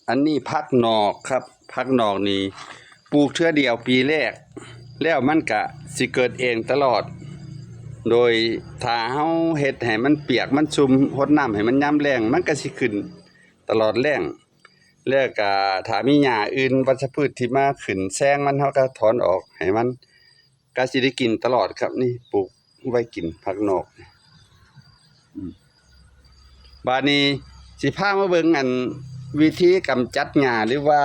อันนี้พักนอกครับพักนอกนี่ปลูกเทื่อเดียวปีแรกแล้วมันกะสิเกิดเองตลอดโดยถ้าเฮาเฮ็ดให้มันเปียกมันชุ่มรดน้ำให้มันยามแล้งมันก็สิขึ้นตลอดแล้งแล้วก็ถ้ามีหญ้าอื่นวัชพืชที่มาขึ้นแซงมันเฮาก็ถอนออกให้มันก็สิได้กินตลอดครับนี่ปลูกไว้กินผักนอกบัดนี้สิพามาเบิ่งอันวิธีกำจัดหญ้าหรือว่า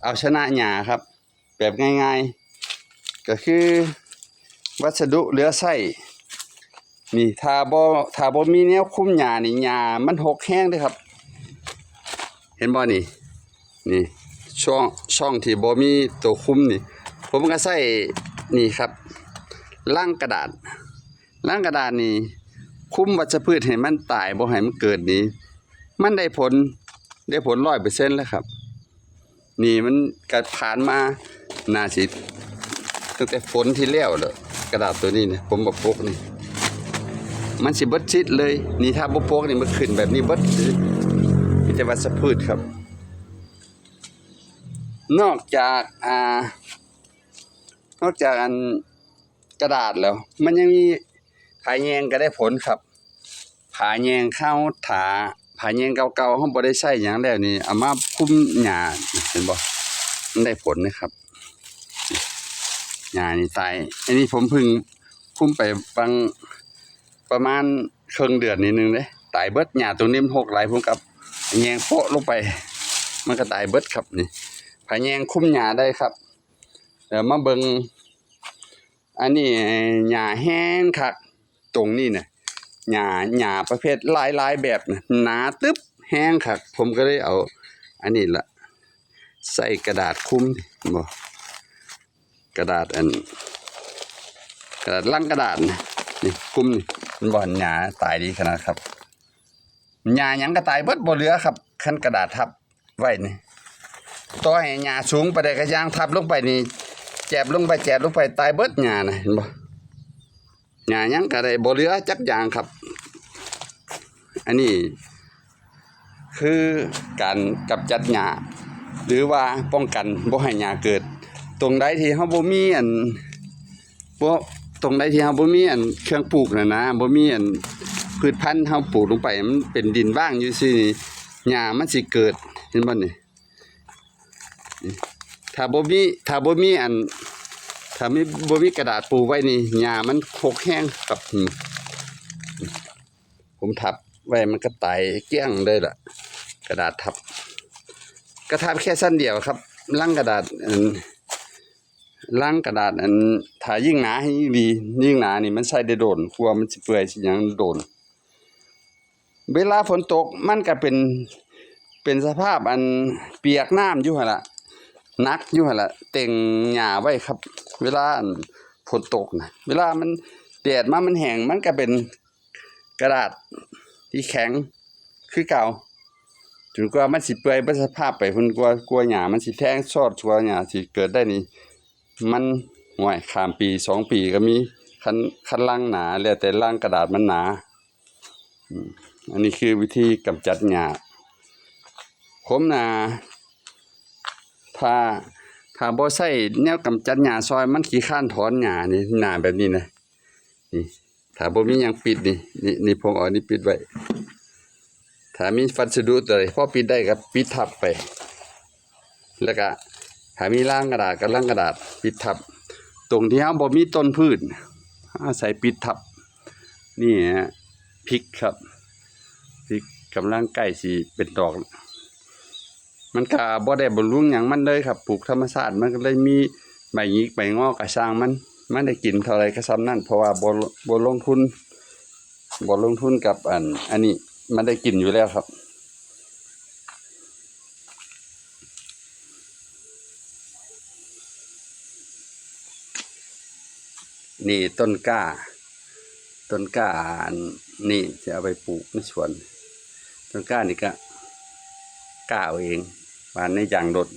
เอาชนะหญ้าครับแบบง่ายๆก็คือวัสดุเหลือใช้นี่ถ้าบ่มีแนวคุมหญ้านี่หญ้ามันหกแห้งเด้อครับเห็นบ่นี่ช่องที่บ่มีตัวคุมนี่ผมก็ใช้นี่ครับลังกระดาษนี่คุมวัชพืชให้มันตายบ่ให้มันเกิดนี่มันได้ผล 100% แล้วครับนี่มันก็ผ่านมาน่าสิตั้งแต่ฝนที่แล้วเด้อกระดาษตัวนี้เนี่ยผมบ่พกนี่มันสิเบิดชิดเลยนี่ถ้าบ่พกนี่มันขึ้นแบบนี้เบิดมีแต่วัชพืชครับนอกจากอันกระดาษแล้วมันยังมีผาแยงก็ได้ผลครับผาแยงเข้าถาผาแยงเก่าๆเฮาบ่ได้ใช้หยังแล้วนี่เอามาคุมหญ้าเห็นบ่มันได้ผลนะครับหญ้านี่ตายอันนี้ผมเพิ่งคุมไปประมาณครึ่งเดือนนิดนึงเด้ตายเบิดหญ้าตรงนี้มันหกหลายผมกับแยงโปะลงไปมันก็ตายเบิดครับนี่ผาแยงคุมหญ้าได้ครับเดี๋ยวมาเบิ่งอันนี้หญ้าแห้งคักตรงนี้น่ะหญ้าประเภทหลายแบบน่ะหนาตึ๊บแห้งคักผมก็เลยเอาอันนี้ล่ะใส่กระดาษคุมบ่กระดาษลังกระดาษนี่คุมนี่มันบ่หญ้าตายดีขนาดครับหญ้าหยังก็ตายเบิดบ่เหลือครับคันกระดาษทับไว้นี่ต่อให้หญ้าสูงไปได้ก็ย่างทับลงไปนี่แจบลงไปตายเบิดหญ้าน่ะเห็นบ่หญ้าหยังก็ได้บ่เหลือจักอย่างครับอันนี้คือการกำจัดหญ้าหรือว่าป้องกันบ่ให้หญ้าเกิดตรงใดที่เฮาบ่มีตรงใดที่เฮาบ่มีเครื่องปลูกน่ะนะบ่มีพืชพันธุ์เฮาปลูกลงไปมันเป็นดินว่างอยู่ซื่อนี่หญ้ามันสิเกิดเห็นบ่นี่ถ้าบ่มีกระดาษปูไว้นี่หญ้ามันหกแห้งกับผมทับไว้มันก็ตายเกลี้ยงเลยล่ะกระดาษทับก็ทับแค่สั้นเดียวครับลังกระดาษถ้ายิ่งหนาให้ยิ่งดียิ่งหนานี่มันใช้ได้โดนกลัวมันสิเปื่อยสิหยังโดนเวลาฝนตกมันก็เป็นสภาพเปียกน้ำอยู่หั่นล่ะนักอยู่หั่นล่ะเต็งหญ้าไว้ครับเวลาฝนตกนะเวลามันแดดมามันแห้งมันก็เป็นกระดาษที่แข็งคือเก่าจนกว่ามันสิเปื่อยเบิดสภาพไปพุ่นกลัวหญ้ามันสิแทงซอดกลัวหญ้าสิเกิดได้นี่มันห่วยข้ามปี2ปีก็มีคันลังหนาแล้วแต่ลังกระดาษมันหนาอันนี้คือวิธีกำจัดหญ้าผมน่ะถ้าบ่ใช้แนวกำจัดหญ้าซอยมันขี้คร้านถอนหญ้านี่หน้าแบบนี้นะนี่ถ้าบ่มีหยังปิดนี่ผมเอานี่ปิดไว้ถ้ามีวัสดุตัวใดพอปิดได้ก็ปิดทับไปแล้วก็ถ้ามีลังกระดาษก็ลังกระดาษปิดทับตรงที่เฮาบ่มีต้นพืชใส่ปิดทับนี่ฮะพริกครับพริกกำลังใกล้สิเป็นดอกมันก็บ่ได้บำรุงหยังมันเลยครับปลูกธรรมชาติมันก็เลยมีใบหงิกใบงอกก็สร้างมันได้กินเท่าไรก็ซ้ำนั่นเพราะว่าบ่ลงทุนกับอันนี้มันได้กินอยู่แล้วครับนี่ต้นกล้านี่จะเอาไปปลูกในสวนต้นกล้านี่ก็กล้าเอาเองหวานในยางรถ